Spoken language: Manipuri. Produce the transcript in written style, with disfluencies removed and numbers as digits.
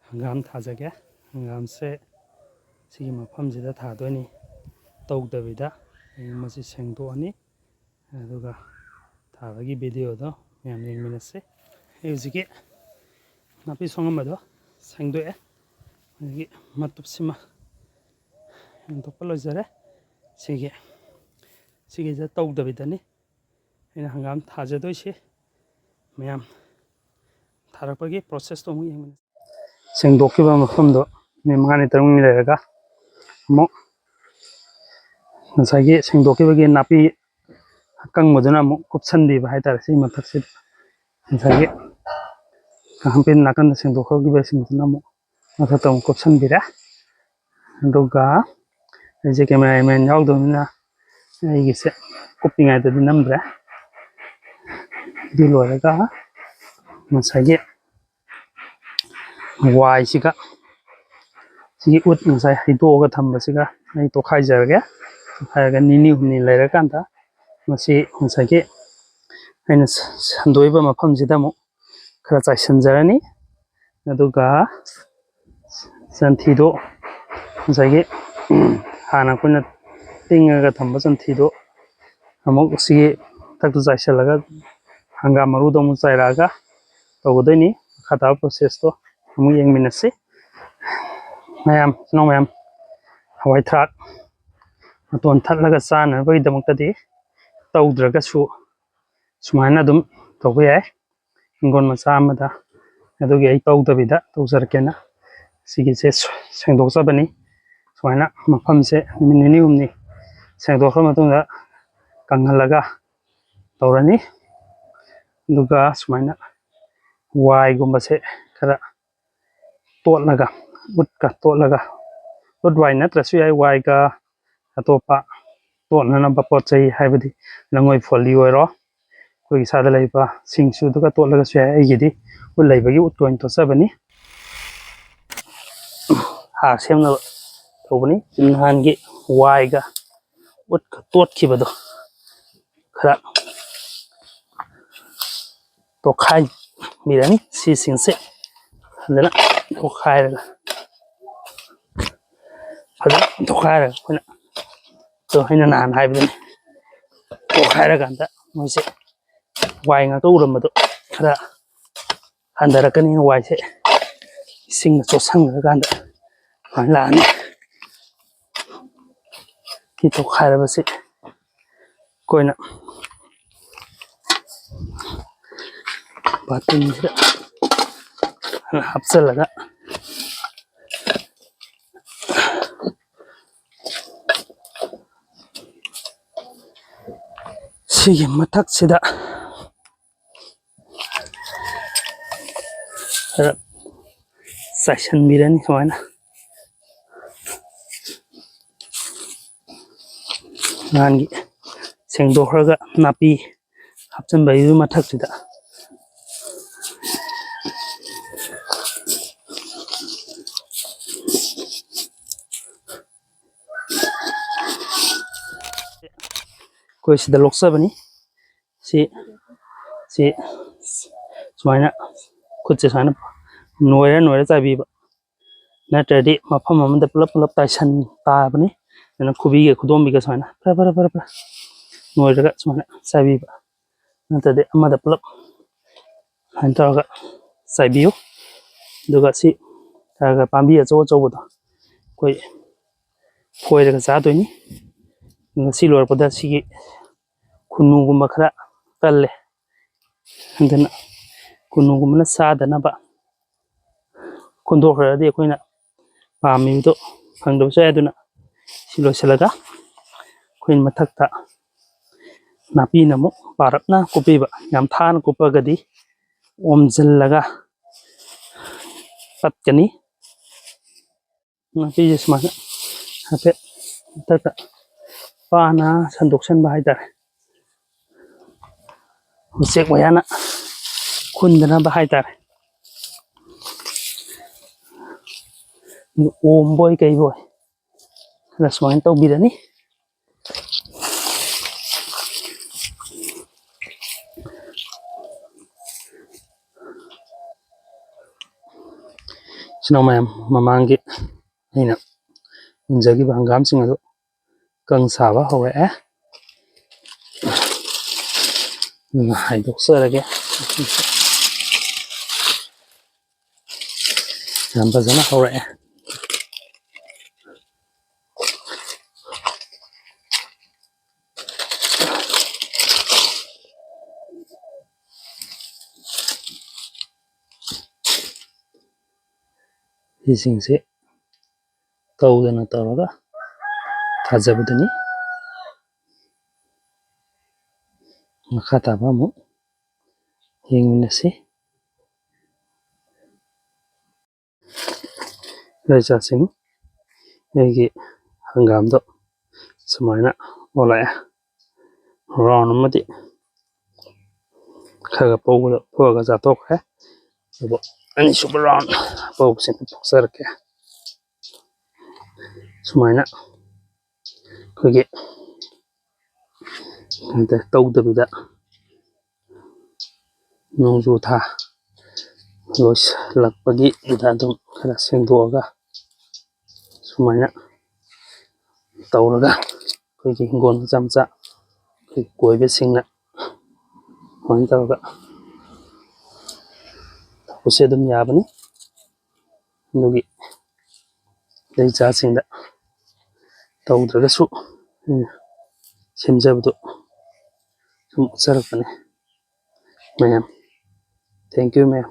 हंगाम थाजगे हंगाम से सिगी मफमसिदा थादोनी तौदबिदा मसी सेंगदोनी अदुगा थाबगी वीडियोदो मैम येंगमिनसे हुजिगे नापी सोंगमदो सेंगदोए अदगी मतुपसिमा एंतोप लोजरे सिगे सिगे तौदबिदानी अैना हंगाम थाजदोइसे मैम थारपगी प्रोसेस तो मुग येंगमिनसे सेंगदोखिबा मफमदो मिनिट 5 6 लेरगा अमुक ngसाइगे सेंगदोखिबगी नापी कंगमदुना अमुक कुपसनबीबा हाइतारे सि मथक्सि ngसाइगे काहंपिन नाकन सेंगदोखिबा सिंगदुना अमुक मथक्ता अमुक कुपसनबीरे अदुगा जे कैमरामैन यावदोनिना अैगिसे कुपिंगाइददि नमद्रे दि लोरगा ngसाइगे वाइसिगा सिगी उट ngसाइ हिदोगा थंबसिगा अै तोखाइजरगे तोखाइरगा निनी हुमनि लेरकांदा मसी ngसाइगे अैना संदोइबा मफमसिदा अमुक खरा चाइसनजरनी अदुगा संथिदो ngसाइगे हाना कुना तिंगगा थंबा संथिदो अमुक सिगी तक्तु चाइसलगा हंगाम मरुदो अमुक चाइरागा तौगदोइनी खाता प्रोसेस तो अमुक येंगमिनसे मैम नो मैम हवाई थ्राक मतोन थटलगा चानबगीदमक्तदि तौद्रगसु सुमाइना दुम तौबा याय इंगोन मचा अमदा अदुगी अै तौदबिदा तौजरकेना सिगिसे सेंगदोकजबनी सुमाइना मफमसे निमिट निनी हुमनि सेंगदोखरा मतुंगा कंगहलगा तौरनी अदुगा सुमाइना वाइगुंबसे खरा तोलगा उटका तोलगा उट वाइ नत्रसु याय वाइगा अतोपा तोलनबा पोचै हाइबदि लंगोइ फोली ओइरो कोई सादा लैबा सिंगसु दुगा तोलगसु याय अैगिदि उट लैबगी उट कोइन तोचबनी हा सेमना तौबनी नहानगी वाइगा उटका तोटखिबदो खरा तोखाइ बिरानी सी सिंगसे फजना तोखाइरगा फजना तोखाइरगा कोइना तो हैना नान हाइबदनी तोखाइरगांदा मोइसे वाइ ngakta उरमबदो खरा हंदरकनी वाइसे सिंग चोसंगरगांदा फाइन लानी कि तोखाइरबसे कोइना बातुनसिदा हपचलगा सिगी मथक्सिदा चाइसनबीरानी सुमाइना नानगी सेंगदोखरगा नापी हपचनबैदु मथक्सिदा कोई सिदा लोकसबनी सी सी सुमाइना खुदसे सुमाइना नोयरा नोयरा चाबीबा नत्रदि मफम अमदा पुलप पुलप ताइसन ताबनी नना खुबीगे खुदोमबीगा सुमाइना फरा फरा फरा फरा नोयरगा सुमाइना चाबीबा नत्रदि अमदा पुलप हाइतरगा चाबीयो दुगा सी तागा पांबी अचौ अचौबदो कोई फोइरगा चादोइनी सी लोरपदा सिगी खुनुगुंबा खरा तल्ले अदना खुनुगुंबना चादनबा खुंदोखरदि अखोइना पामिबदो फंदबसु याय अदुना सी लोइसलगा अखोइन मथक्ता नापीना अमुक पारपना कुपीबा याम थाना कुपगदि ओमजल्लगा पत्कनी नापीजे सुमाइना हाफे मथक्ता पाना संदोकसनबा हाइतारे उचेक वयाना खुंदनबा हाइतारे ओमबोय कैबोय खरा सुमाइना तौबीरानी ꯁꯤꯅ ꯃꯌꯥꯝ ꯃꯃꯥꯡꯒꯤ ꯑꯩꯅ ꯎꯟꯖꯈꯤꯕ ꯍꯪꯒꯥꯝꯁꯤꯡ ꯑꯗꯨ ꯀꯪ ꯁꯥꯕ ꯍꯧꯔꯛꯑꯦ ꯍꯥꯏꯗꯣꯛꯆꯔꯒꯦ ꯌꯥꯝ ꯐꯖꯅ ꯍꯧꯔꯛꯑꯦ ꯁꯤꯁꯤꯡꯁꯦ ꯇꯧꯗꯅ ꯇꯧꯔꯒ ꯊꯥꯖꯕꯗꯨꯅꯤ ꯃꯈꯥ ꯇꯥꯕ ꯑꯃꯨꯛ ꯌꯦꯡꯃꯤꯟꯅꯁꯤ ꯂꯩꯆꯥꯁꯤꯡ ꯑꯩꯒꯤ ꯍꯪꯒꯥꯝꯗꯣ ꯁꯨꯃꯥꯏꯅ ꯑꯣꯜꯂꯛꯑꯦ ꯔꯥꯎꯟ ꯑꯃꯗꯤ ꯈꯔ ꯄꯧꯕꯗ ꯐꯨꯑꯒ ꯆꯥꯊꯣꯛꯈ꯭ꯔꯦ ꯑꯗꯨꯕꯨ ꯑꯅꯤꯁꯨꯕ ꯔꯥꯎꯟ ꯄꯧꯕꯁꯤꯡ ꯐꯨꯛꯆꯔꯛꯀꯦ ꯁꯨꯃꯥꯏꯅ ꯑꯩꯈꯣꯏꯒꯤ ꯇꯧꯗꯕꯤꯗ ꯅꯣꯡꯖꯨ ꯊꯥ ꯂꯣꯏꯁꯤꯜꯂꯛꯄꯒꯤꯗ ꯑꯗꯨꯝ ꯈꯔ ꯁꯦꯡꯗꯣꯛꯑꯒ ꯁꯨꯃꯥꯏꯅ ꯇꯧꯔꯒ ꯑꯩꯈꯣꯏꯒꯤ ꯍꯤꯡꯒꯣꯜ ꯃꯆꯥ ꯃꯆꯥ ꯑꯩꯈꯣꯏ ꯀꯣꯏꯕꯁꯤꯡꯅ ꯁꯨꯃꯥꯏꯅ ꯇꯧꯔꯒ ꯇꯧꯕꯁꯦ ꯑꯗꯨꯝ ꯌꯥꯕꯅꯤ ꯑꯗꯨꯒꯤ ꯂꯩ ꯆꯥꯁꯤꯡꯗ ꯇꯧꯗ꯭ꯔꯒꯁꯨ ꯁꯦꯝꯖꯕꯗꯨ ꯁꯨꯝ ꯎꯠꯆꯔꯛꯄꯅꯤ ꯃꯌꯥꯝ ꯊꯦꯡꯛ ꯌꯨ ꯃꯌꯥꯝ